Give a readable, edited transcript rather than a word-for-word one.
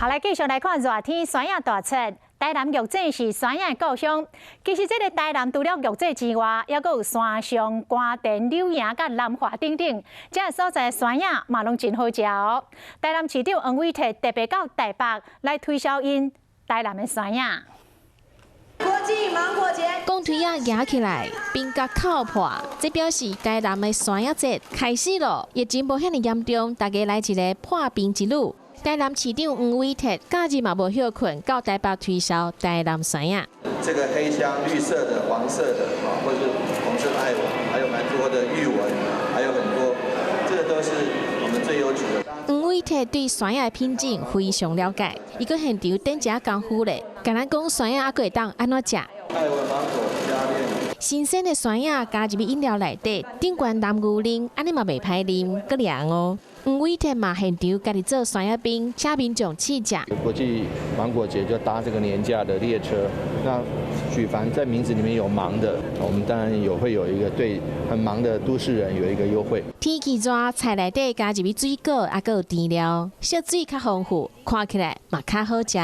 好，来继续来看热天山野大出。台南玉井是山野故乡。其实，这个台南除了玉井之外，还佫有山上、关田、柳营、甲南华等等，这个所在山野嘛拢真好食哦。台南市长黄伟哲特别到台北来推销因台南的山野。国际芒果节，公推啊压起来，冰甲烤破，这表示台南的山野节开始了。疫情无遐尼严重，大家来一个破冰之旅。台南市长黄伟哲假日嘛无休困，到台北推销台南山野。这个黑香、绿色的、黄色的或者是红色的艾文，还有蛮多的玉纹，还有很多，这个都是我们最优质的。黄伟哲对山野的品种非常了解，伊个现场等食功夫咧，甲咱讲山野还佫会当安怎食。艾文芒果加炼。新鲜的山野加入饮料内底，顶悬南牛奶，安尼嘛袂歹啉，佫凉哦。黄伟哲嘛现场家己做山野冰，请民众试食。国际芒果节就搭这个廉价的列车，那举凡在名字里面有芒的，我们当然会有一个对很忙的都市人有一个优惠。天气热，菜内底加入水果，还佫有甜料，色水较丰富，看起来嘛较好食。